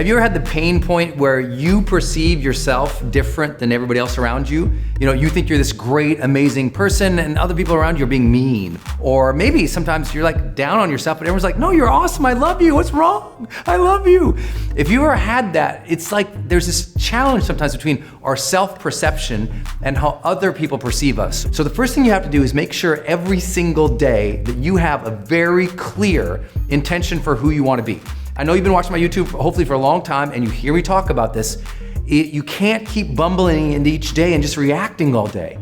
Have you ever had the pain point where you perceive yourself different than everybody else around you? You know, you think you're this great, amazing person and other people around you are being mean. Or maybe sometimes you're like down on yourself, but everyone's like, no, you're awesome, I love you, what's wrong? I love you. If you ever had that, it's like there's this challenge sometimes between our self-perception and how other people perceive us. So the first thing you have to do is make sure every single day that you have a very clear intention for who you want to be. I know you've been watching my YouTube hopefully for a long time and you hear me talk about this. You can't keep bumbling into each day and just reacting all day.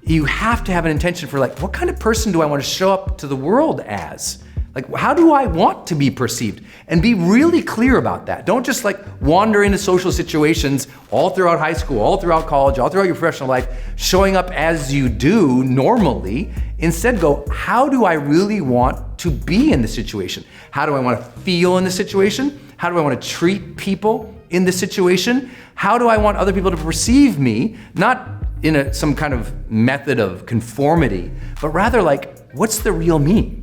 You have to have an intention for like, what kind of person do I want to show up to the world as? Like, how do I want to be perceived? And be really clear about that. Don't just like wander into social situations all throughout high school, all throughout college, all throughout your professional life, showing up as you do normally. Instead go, how do I really want to be in the situation? How do I want to feel in the situation? How do I want to treat people in the situation? How do I want other people to perceive me? Not in some kind of method of conformity, but rather like, what's the real me?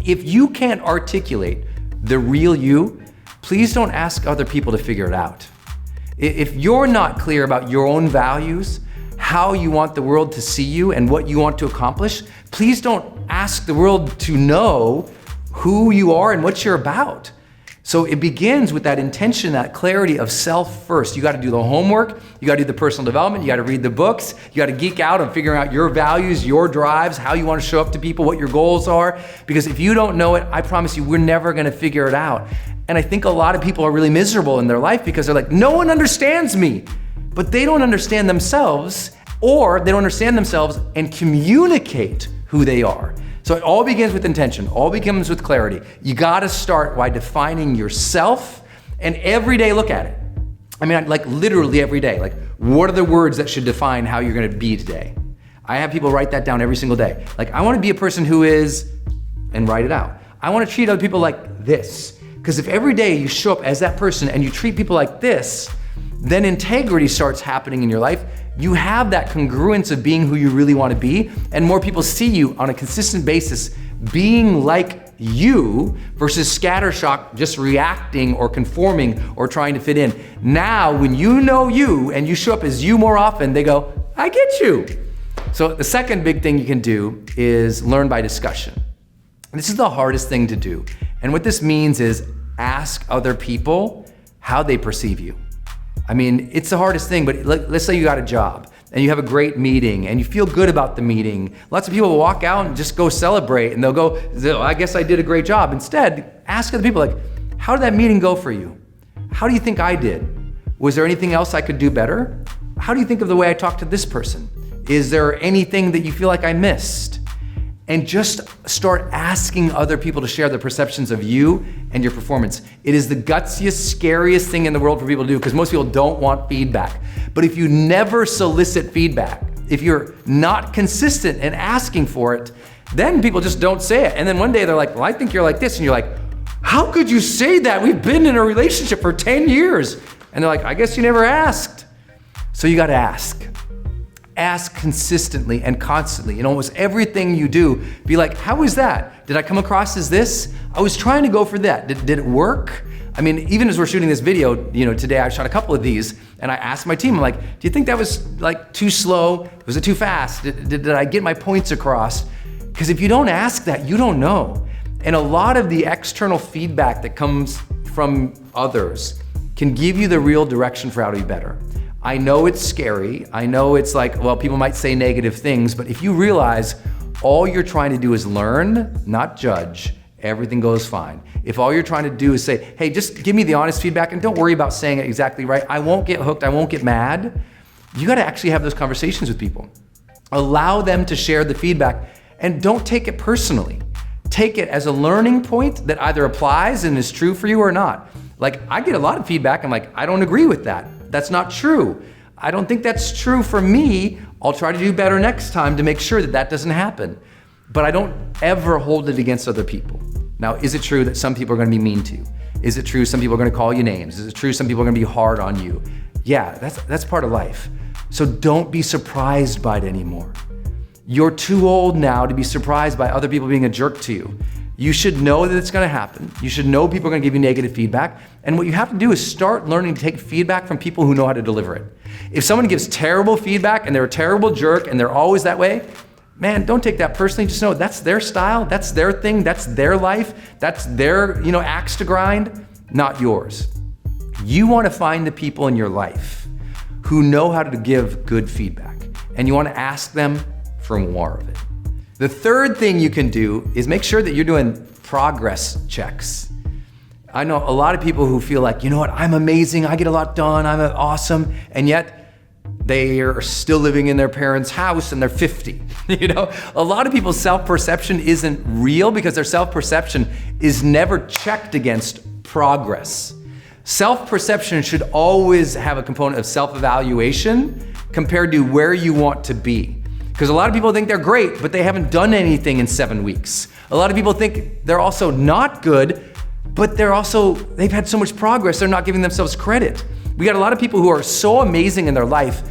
If you can't articulate the real you, please don't ask other people to figure it out. If you're not clear about your own values, how you want the world to see you and what you want to accomplish, please don't ask the world to know who you are and what you're about. So it begins with that intention, that clarity of self first. You got to do the homework, you got to do the personal development, you got to read the books, you got to geek out on figuring out your values, your drives, how you want to show up to people, what your goals are. Because if you don't know it, I promise you, we're never going to figure it out. And I think a lot of people are really miserable in their life because they're like, no one understands me. But they don't understand themselves, or they don't understand themselves and communicate who they are. So it all begins with intention, all begins with clarity. You gotta start by defining yourself and every day look at it. I mean, like literally every day, like what are the words that should define how you're gonna be today? I have people write that down every single day. Like I wanna be a person who is, and write it out. I wanna treat other people like this. Because if every day you show up as that person and you treat people like this, then integrity starts happening in your life. You have that congruence of being who you really want to be, and more people see you on a consistent basis being like you versus scattershot, just reacting or conforming or trying to fit in. Now, when you know you and you show up as you more often, they go, I get you. So the second big thing you can do is learn by discussion. This is the hardest thing to do. And what this means is ask other people how they perceive you. I mean, it's the hardest thing, but let's say you got a job and you have a great meeting and you feel good about the meeting. Lots of people will walk out and just go celebrate and they'll go, I guess I did a great job. Instead, ask other people like, how did that meeting go for you? How do you think I did? Was there anything else I could do better? How do you think of the way I talked to this person? Is there anything that you feel like I missed? And just start asking other people to share their perceptions of you and your performance. It is the gutsiest, scariest thing in the world for people to do because most people don't want feedback. But if you never solicit feedback, if you're not consistent in asking for it, then people just don't say it. And then one day they're like, well, I think you're like this. And you're like, how could you say that? We've been in a relationship for 10 years. And they're like, I guess you never asked. So you gotta ask. Ask consistently and constantly in almost everything you do. Be like, how was that? Did I come across as this? I was trying to go for that. Did it work? I mean, even as we're shooting this video, today I shot a couple of these and I asked my team, I'm like, do you think that was like too slow? Was it too fast? Did I get my points across? Because if you don't ask that, you don't know. And a lot of the external feedback that comes from others can give you the real direction for how to be better. I know it's scary. I know it's like, well, people might say negative things, but if you realize all you're trying to do is learn, not judge, everything goes fine. If all you're trying to do is say, hey, just give me the honest feedback and don't worry about saying it exactly right. I won't get hooked, I won't get mad. You gotta actually have those conversations with people. Allow them to share the feedback and don't take it personally. Take it as a learning point that either applies and is true for you or not. Like, I get a lot of feedback, I'm like, I don't agree with that. That's not true. I don't think that's true for me. I'll try to do better next time to make sure that that doesn't happen. But I don't ever hold it against other people. Now, is it true that some people are gonna be mean to you? Is it true some people are gonna call you names? Is it true some people are gonna be hard on you? Yeah, that's part of life. So don't be surprised by it anymore. You're too old now to be surprised by other people being a jerk to you. You should know that it's gonna happen. You should know people are gonna give you negative feedback. And what you have to do is start learning to take feedback from people who know how to deliver it. If someone gives terrible feedback and they're a terrible jerk and they're always that way, man, don't take that personally. Just know that's their style, that's their thing, that's their life, that's their, axe to grind, not yours. You wanna find the people in your life who know how to give good feedback, and you wanna ask them for more of it. The third thing you can do is make sure that you're doing progress checks. I know a lot of people who feel like, you know what, I'm amazing, I get a lot done, I'm awesome, and yet they are still living in their parents' house and they're 50. A lot of people's self-perception isn't real because their self-perception is never checked against progress. Self-perception should always have a component of self-evaluation compared to where you want to be. Because a lot of people think they're great, but they haven't done anything in 7 weeks. A lot of people think they're also not good, but they've had so much progress, they're not giving themselves credit. We got a lot of people who are so amazing in their life,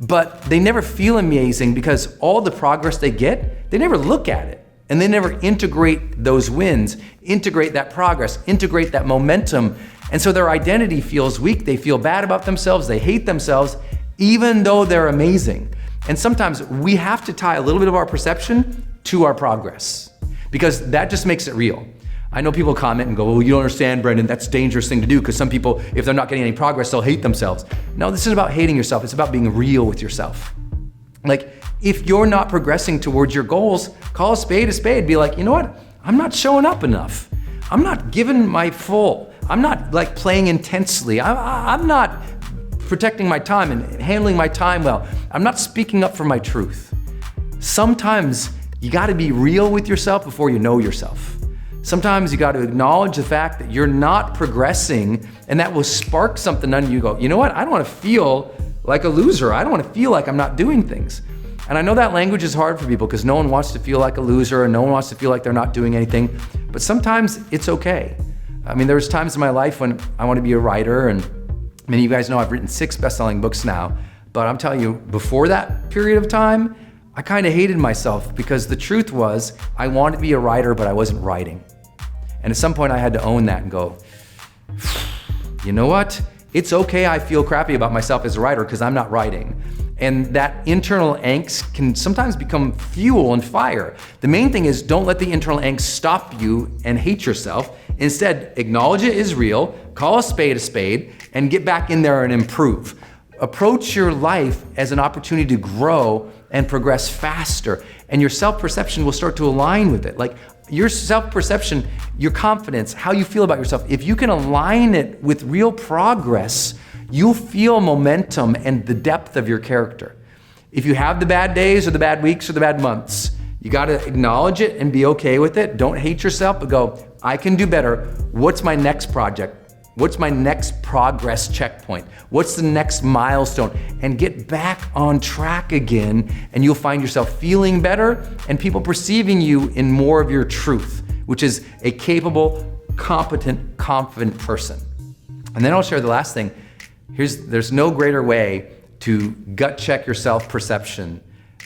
but they never feel amazing because all the progress they get, they never look at it. And they never integrate those wins, integrate that progress, integrate that momentum. And so their identity feels weak, they feel bad about themselves, they hate themselves, even though they're amazing. And sometimes we have to tie a little bit of our perception to our progress because that just makes it real. I know people comment and go, well, you don't understand, Brendon, that's a dangerous thing to do because some people, if they're not getting any progress, they'll hate themselves. No, this isn't about hating yourself. It's about being real with yourself. Like, if you're not progressing towards your goals, call a spade. Be like, you know what? I'm not showing up enough. I'm not giving my full. I'm not playing intensely. I'm not protecting my time and handling my time well. I'm not speaking up for my truth. Sometimes you gotta be real with yourself before you know yourself. Sometimes you gotta acknowledge the fact that you're not progressing, and that will spark something under you. Go, you know what? I don't wanna feel like a loser. I don't wanna feel like I'm not doing things. And I know that language is hard for people because no one wants to feel like a loser and no one wants to feel like they're not doing anything, but sometimes it's okay. I mean, there's times in my life when I wanna be a writer, and many of you guys know I've written 6 best-selling books now, but I'm telling you, before that period of time, I kind of hated myself because the truth was I wanted to be a writer, but I wasn't writing. And at some point I had to own that and go, you know what? It's okay I feel crappy about myself as a writer because I'm not writing. And that internal angst can sometimes become fuel and fire. The main thing is don't let the internal angst stop you and hate yourself. Instead, acknowledge it is real, call a spade, and get back in there and improve. Approach your life as an opportunity to grow and progress faster, and your self-perception will start to align with it. Like your self-perception, your confidence, how you feel about yourself, if you can align it with real progress, you'll feel momentum and the depth of your character. If you have the bad days or the bad weeks or the bad months, you gotta acknowledge it and be okay with it. Don't hate yourself, but go, I can do better. What's my next project? What's my next progress checkpoint? What's the next milestone? And get back on track again, and you'll find yourself feeling better and people perceiving you in more of your truth, which is a capable, competent, confident person. And then I'll share the last thing. There's no greater way to gut check your self-perception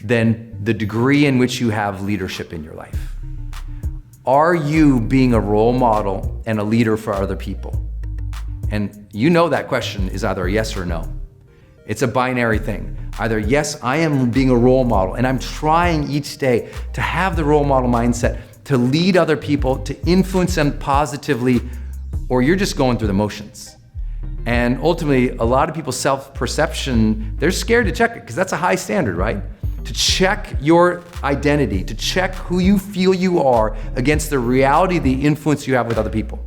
than the degree in which you have leadership in your life. Are you being a role model and a leader for other people? And you know that question is either a yes or no. It's a binary thing. Either yes, I am being a role model and I'm trying each day to have the role model mindset, to lead other people, to influence them positively, or you're just going through the motions. And ultimately, a lot of people's self-perception, they're scared to check it because that's a high standard, right? To check your identity, to check who you feel you are against the reality, the influence you have with other people.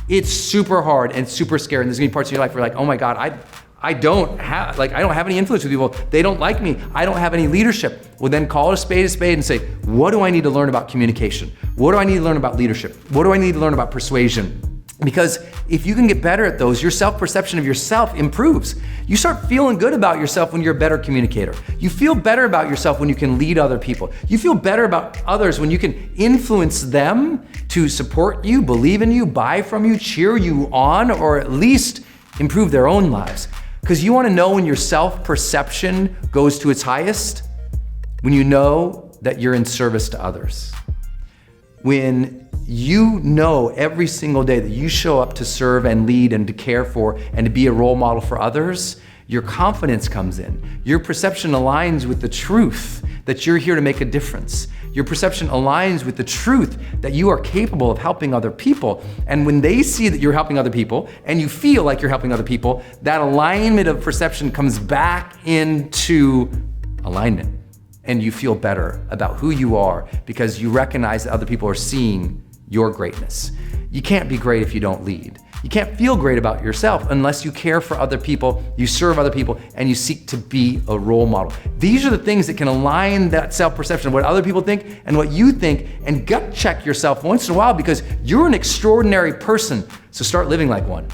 It's super hard and super scary. And there's gonna be parts of your life where you're like, oh my God, I don't have any influence with people. They don't like me. I don't have any leadership. Well, then call a spade and say, what do I need to learn about communication? What do I need to learn about leadership? What do I need to learn about persuasion? Because if you can get better at those, your self-perception of yourself improves. You start feeling good about yourself when you're a better communicator. You feel better about yourself when you can lead other people. You feel better about others when you can influence them to support you, believe in you, buy from you, cheer you on, or at least improve their own lives. Because you want to know when your self-perception goes to its highest, when you know that you're in service to others. When you know every single day that you show up to serve and lead and to care for and to be a role model for others, your confidence comes in. Your perception aligns with the truth that you're here to make a difference. Your perception aligns with the truth that you are capable of helping other people. And when they see that you're helping other people and you feel like you're helping other people, that alignment of perception comes back into alignment. And you feel better about who you are because you recognize that other people are seeing your greatness. You can't be great if you don't lead. You can't feel great about yourself unless you care for other people, you serve other people, and you seek to be a role model. These are the things that can align that self-perception of what other people think and what you think, and gut check yourself once in a while because you're an extraordinary person, so start living like one.